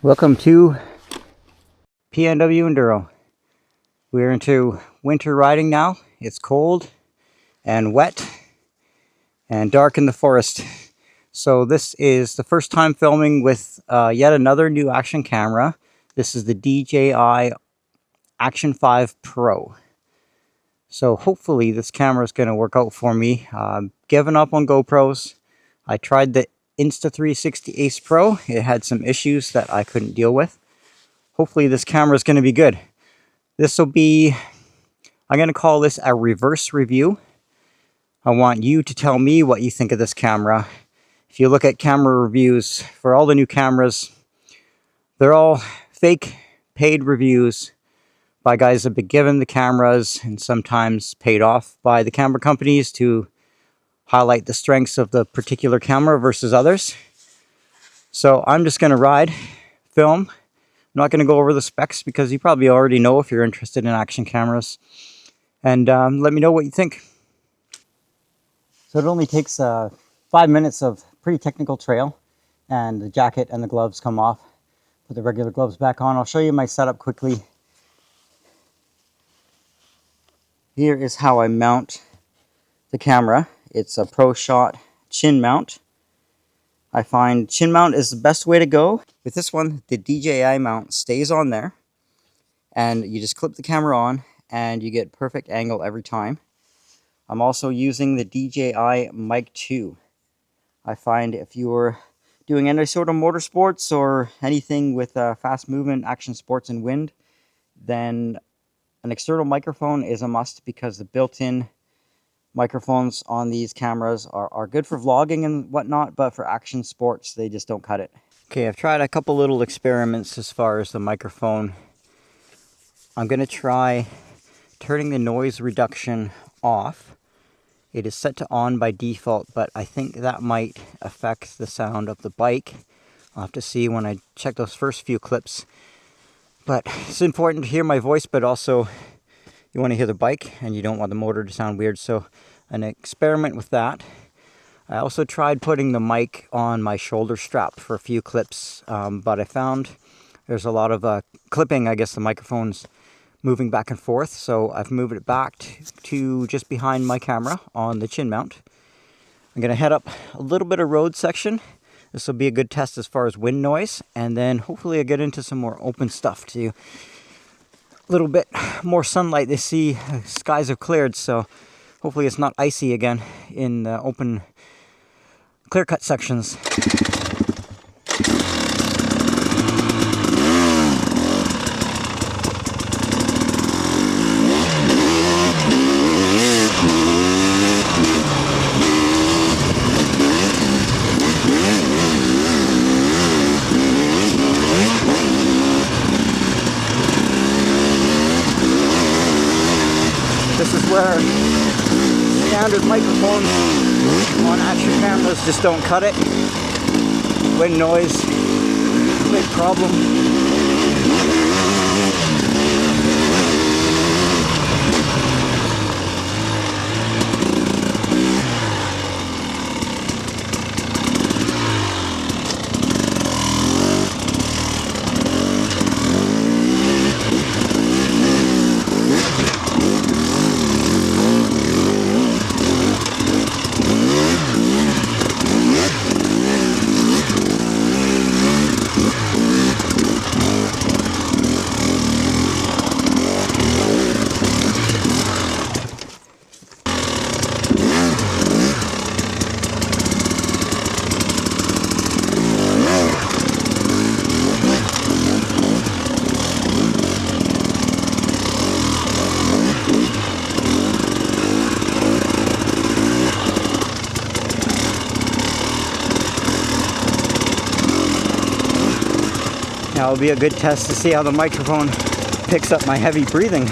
Welcome to PNW Enduro. We're into winter riding now. It's cold and wet and dark in the forest. So this is the first time filming with yet another new action camera. This is the DJI Action 5 Pro. So hopefully this camera is going to work out for me. Given up on GoPros. I tried the Insta360 Ace Pro. It had some issues that I couldn't deal with. Hopefully this camera is going to be good. This will be, I'm going to call this a reverse review. I want you to tell me what you think of this camera. If you look at camera reviews for all the new cameras, they're all fake paid reviews by guys that have been given the cameras and sometimes paid off by the camera companies to highlight the strengths of the particular camera versus others. So I'm just going to ride, film. I'm not going to go over the specs because you probably already know if you're interested in action cameras. And let me know what you think. So it only takes 5 minutes of pretty technical trail, and the jacket and the gloves come off. Put the regular gloves back on. I'll show you my setup quickly. Here is how I mount the camera. It's a ProShot chin mount. I find chin mount is the best way to go. With this one, the DJI mount stays on there, and you just clip the camera on and you get perfect angle every time. I'm also using the DJI Mic 2. I find if you're doing any sort of motorsports or anything with fast movement, action sports and wind, then an external microphone is a must, because the built-in microphones on these cameras are good for vlogging and whatnot, but for action sports, they just don't cut it. Okay, I've tried a couple little experiments as far as the microphone. I'm going to try turning the noise reduction off. It is set to on by default, but I think that might affect the sound of the bike. I'll have to see when I check those first few clips. But it's important to hear my voice, but also you want to hear the bike and you don't want the motor to sound weird. So an experiment with that. I also tried putting the mic on my shoulder strap for a few clips, but I found there's a lot of clipping. I guess the microphone's moving back and forth, so I've moved it back to just behind my camera on the chin mount. I'm going to head up a little bit of road section. This will be a good test as far as wind noise, and then hopefully I'll get into some more open stuff too. A little bit more sunlight. They see skies have cleared, so hopefully it's not icy again in the open clear-cut sections. This is where standard microphones on action cameras just don't cut it. Wind noise, big problem. Now it'll be a good test to see how the microphone picks up my heavy breathing.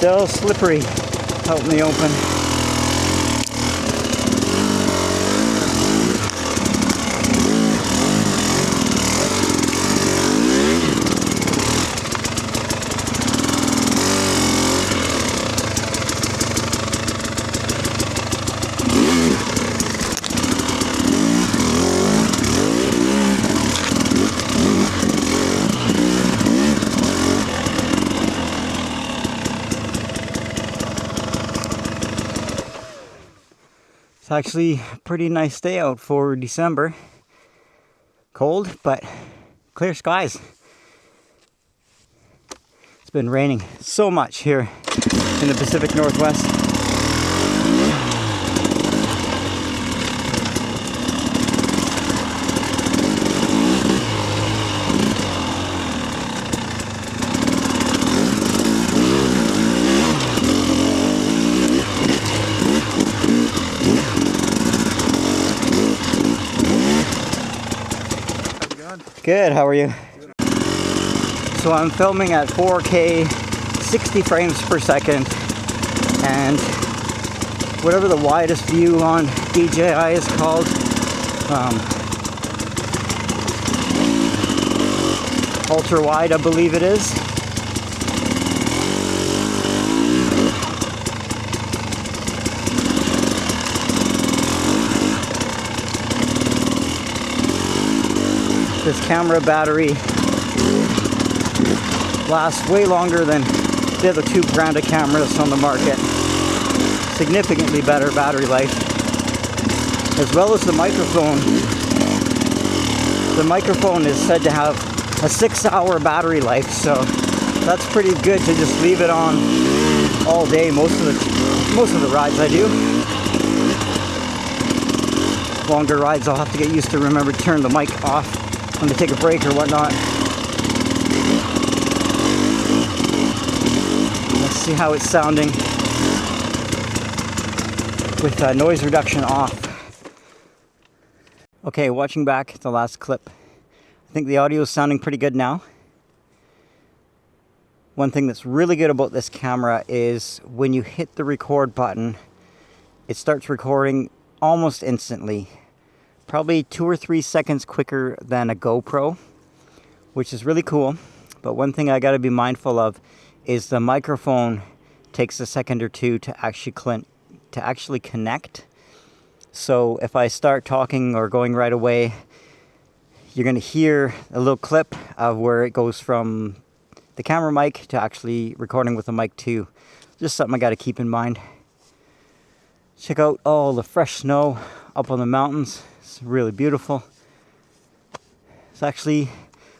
Still slippery out in the open. It's actually a pretty nice day out for December. Cold, but clear skies. It's been raining so much here in the Pacific Northwest. Good, how are you? So I'm filming at 4K, 60 frames per second, and whatever the widest view on DJI is called, ultra wide I believe it is. This camera battery lasts way longer than the other two brand of cameras on the market. Significantly better battery life. As well as the microphone. The microphone is said to have a 6-hour battery life, so that's pretty good to just leave it on all day. Most of the rides I do. Longer rides I'll have to get used to remember to turn the mic off when to take a break or whatnot. Let's see how it's sounding with noise reduction off. Okay, watching back the last clip. I think the audio is sounding pretty good now. One thing that's really good about this camera is when you hit the record button, it starts recording almost instantly. Probably 2 or 3 seconds quicker than a GoPro, which is really cool. But one thing I got to be mindful of is the microphone takes a second or two to actually connect. So if I start talking or going right away, you're going to hear a little clip of where it goes from the camera mic to actually recording with the mic too. Just something I got to keep in mind. Check out all the fresh snow up on the mountains. It's really beautiful. It's actually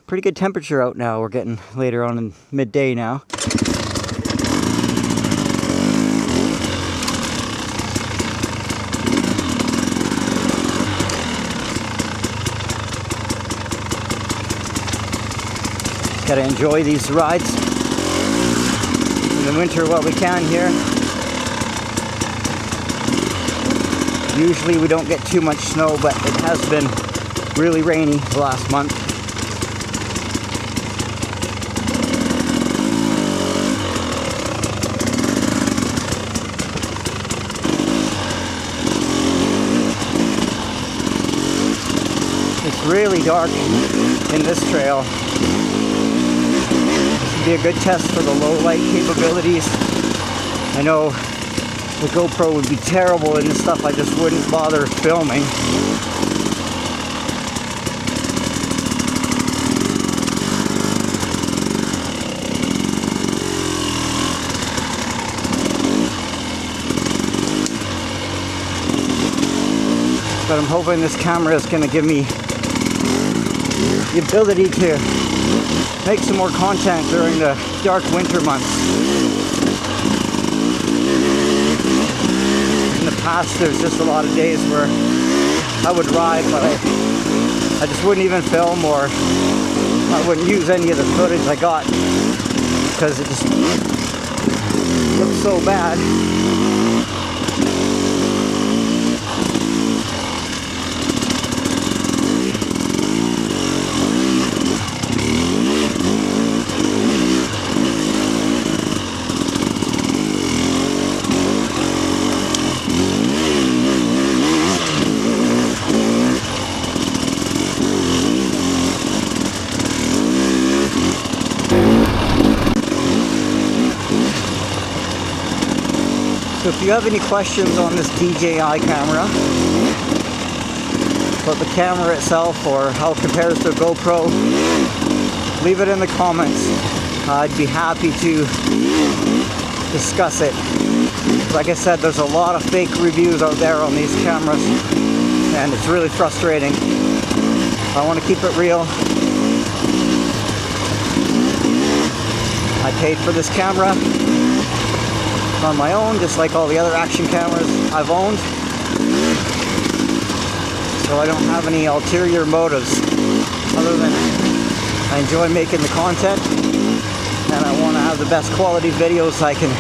pretty good temperature out now. We're getting later on in midday now. Gotta enjoy these rides in the winter while we can here. Usually we don't get too much snow, but it has been really rainy the last month. It's really dark in this trail. This would be a good test for the low light capabilities. I know the GoPro would be terrible in this stuff. I just wouldn't bother filming. But I'm hoping this camera is going to give me the ability to make some more content during the dark winter months. In the past, there's just a lot of days where I would ride, but I just wouldn't even film, or I wouldn't use any of the footage I got because it just looked so bad. If you have any questions on this DJI camera, about the camera itself or how it compares to a GoPro, leave it in the comments. I'd be happy to discuss it. Like I said, there's a lot of fake reviews out there on these cameras, and it's really frustrating. I want to keep it real. I paid for this camera on my own, just like all the other action cameras I've owned. So I don't have any ulterior motives other than I enjoy making the content and I want to have the best quality videos I can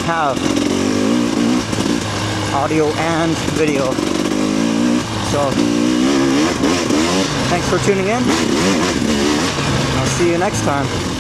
have, audio and video. So thanks for tuning in. I'll see you next time.